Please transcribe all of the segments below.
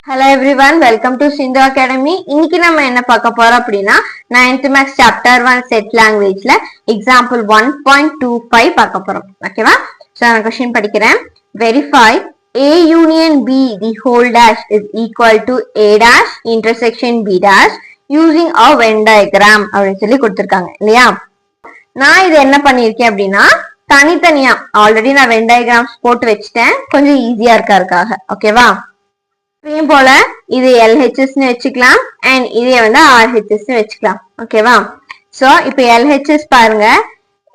Hello everyone, welcome to Sindhu Academy. இன்னைக்கு நம்ம என்ன பார்க்க போறோம் அப்படின்னா 9th Max Chapter 1 Set Languageல Example 1.25 பார்க்க போறோம். ஓகேவா? So நான் question படிக்கிறேன். Verify A union B the whole dash is equal to A dash intersection B dash using a Venn diagram அப்படின்னு சொல்லி கொடுத்திருக்காங்க இல்லையா? நான் இது என்ன பண்ணிருக்கேன் அப்படின்னா தனித்தனியா ஆல்ரெடி நான் Venn diagrams போட்டு வச்சிட்டேன், கொஞ்சம் ஈஸியா இருக்காருக்காக. ஓகேவா? இதே போல இது LHS னு வச்சுக்கலாம் அண்ட் இதே வந்து RHS னு வச்சுக்கலாம். ஓகேவா? சோ இப்போ LHS பாருங்க,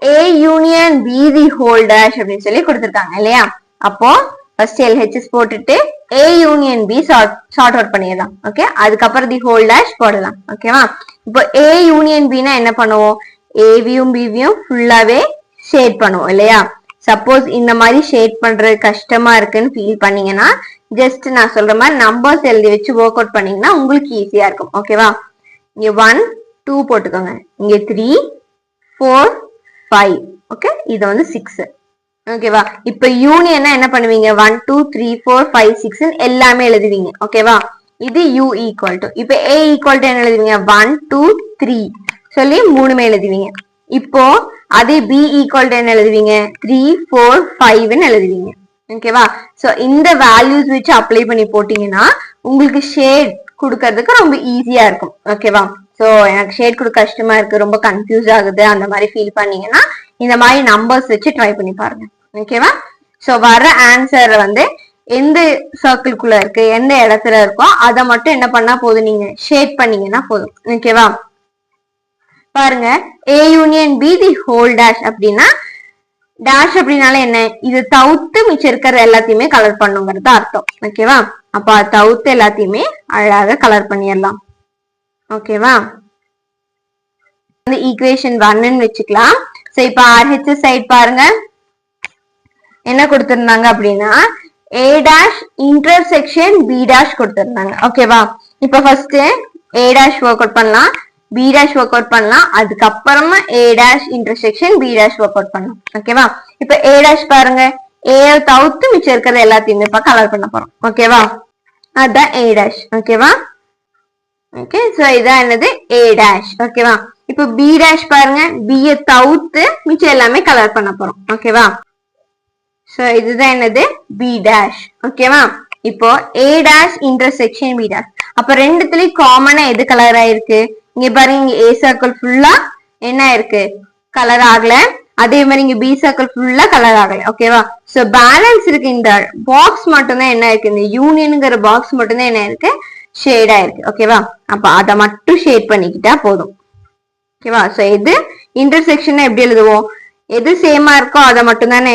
A union B the whole dash அப்படின்னு சொல்லி கொடுத்திருக்காங்க இல்லையா? அப்போ ஃபர்ஸ்ட் LHS போட்டுட்டு A union B sort out பண்ணிடலாம். ஓகே, அதுக்கப்புறம் தி ஹோல் டேஷ் போடலாம். ஓகேவா? இப்போ A union B னா என்ன பண்ணுவோம்? AVயும் BVயும் ஃபுல்லாவே ஷேட் பண்ணுவோம் இல்லையா? சப்போஸ் இந்த மாதிரி ஷேட் பண்றது கஷ்டமா இருக்குன்னு ஃபீல் பண்ணீங்கன்னா ஜஸ்ட் நான் சொல்ற மாதிரி நம்பர்ஸ் எழுதி வச்சு ஒர்க் அவுட் பண்ணீங்கன்னா உங்களுக்கு ஈஸியா இருக்கும். ஓகேவா? இங்க 1 2 போட்டுக்கோங்க, இங்க 3 4 5. ஓகே, இது வந்து 6. ஓகேவா? இப்ப யூனியனா என்ன பண்ணுவீங்க? 1 2 3 4 5 6 எல்லாமே எழுதுவீங்க. ஓகேவா? இது U ஈக்குவல் டு, இப்ப A ஈக்குவல் டு என்ன எழுதுவீங்க? 1 2 3 சொல்லி மூணுமே எழுதுவீங்க. இப்போ அதே B ஈக்குவல் டு என்ன எழுதுவீங்க? 3 4 5 எழுதுவீங்க. ஓகேவா? சோ இந்த வேல்யூஸ் வச்சு அப்ளை பண்ணி போட்டீங்கன்னா உங்களுக்கு ஷேட் கொடுக்கறதுக்கு ரொம்ப ஈஸியா இருக்கும். ஓகேவா? சோ எனக்கு ஷேட் கொடுக்க கஷ்டமா இருக்கு, ரொம்ப கன்ஃபியூஸ் ஆகுது, அந்த மாதிரி ஃபீல் பண்ணீங்கன்னா இந்த மாதிரி நம்பர்ஸ் வச்சு ட்ரை பண்ணி பாருங்க. ஓகேவா? சோ வர ஆன்சர் வந்து எந்த சர்க்கிள்குள்ள இருக்கு, எந்த இடத்துல இருக்கோ அதை மட்டும் என்ன பண்ணா போதும், நீங்க ஷேட் பண்ணீங்கன்னா போதும். ஓகேவா? பாருங்க, A union B the whole dash அப்படின்னா டேஷ் அப்படின்னால என்ன? இது தவிர்த்து மிச்சம் இருக்கிற எல்லாத்தையுமே கலர் பண்ணுங்கிறது அர்த்தம். ஓகேவா? அப்ப தவிர்த்து எல்லாத்தையுமே அழகாக கலர் பண்ணிடலாம். ஓகேவா? ஈக்குவேஷன் 1 வச்சுக்கலாம். சோ இப்ப RHS சைட் பாருங்க, என்ன கொடுத்திருந்தாங்க அப்படின்னா A dash intersection B dash கொடுத்திருந்தாங்க. ஓகேவா? இப்ப first A dash work out பண்ணலாம், B dash ஒர்க் அவுட் பண்ணலாம், அதுக்கப்புறமா A dash intersection B dash work out பண்ணலாம். ஓகேவா? இப்ப A dash பாருங்க, A தவிர்த்து மிச்சம் இருக்கிறது எல்லாத்தையுமே இப்ப கலர் பண்ண போறோம். ஓகேவா? அதான் A dash. ஓகேவா? ஓகே, சோ இதான் என்னது? A dash. ஓகேவா? இப்ப B dash பாருங்க, B தவிர்த்து மிச்சம் எல்லாமே கலர் பண்ண போறோம். ஓகேவா? சோ இதுதான் என்னது? B dash. ஓகேவா? இப்போ A dash intersection B dash. அப்ப ரெண்டுத்துலயும் காமனா எது கலர் ஆயிருக்கு? இங்க பாருங்க, A சர்க்கிள் ஃபுல்லா என்ன இருக்கு? கலர் ஆகல. அதே மாதிரி இங்க B சர்க்கிள் ஃபுல்லா கலர் ஆகல. ஓகேவா? சோ பேலன்ஸ் இருக்கு, இந்த பாக்ஸ் மட்டும் தான் என்ன இருக்கு, இந்த யூனியன்ங்கிற பாக்ஸ் மட்டும் தான் என்ன இருக்கு, ஷேட் ஆயிருக்கு. ஓகேவா? அப்ப அதை மட்டும் ஷேட் பண்ணிக்கிட்டா போதும். ஓகேவா? சோ எது இன்டர்செக்ஷன் எப்படி எழுதுவோம்? எது சேமா இருக்கோ அதை மட்டும் தானே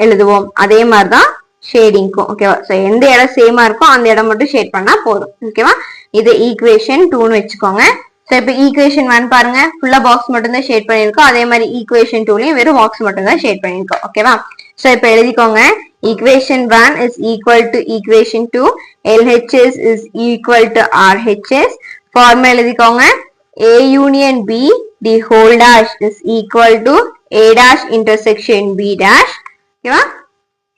எழுதுவோம். அதே மாதிரிதான் ஷேடிங்க்கும். ஓகேவா? சோ எந்த இடம் சேமா இருக்கோ அந்த இடம் மட்டும் ஷேட் பண்ணா போதும். ஓகேவா? இது ஈக்குவேஷன் 2ன்னு வச்சுக்கோங்க. சோ இப்ப ஈக்குவேஷன் 1 பாருங்க, ஃபுல்லா பாக்ஸ் மட்டும் தான் ஷேட் பண்ணிருக்கோம். அதே மாதிரி ஈக்குவேஷன் 2லயும் வெறும் பாக்ஸ் மட்டும் தான் ஷேட் பண்ணிருக்கோம். ஓகேவா? சோ இப்ப எழுதிக்கோங்க, equation 1 is equal to equation 2, LHS is equal to RHS. Formula எழுதிக்கோங்க, A union B the whole dash is equal to A dash intersection B dash. ஓகேவா?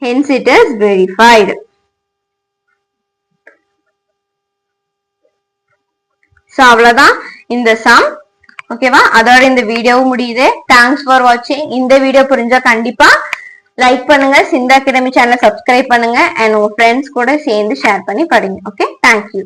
Hence it is verified. So அவ்வளவுதான் இந்த some. ஓகேவா? அதோட இந்த வீடியோவும் முடியுது. Thanks for வாட்சிங். இந்த வீடியோ புரிஞ்சா கண்டிப்பா லைக் பண்ணுங்க, சிந்து அகாடமி சேனலை சப்ஸ்கிரைப் பண்ணுங்க அண்ட் உங்க ஃப்ரெண்ட்ஸ் கூட சேர்ந்து ஷேர் பண்ணி படிங்க. Okay, thank you.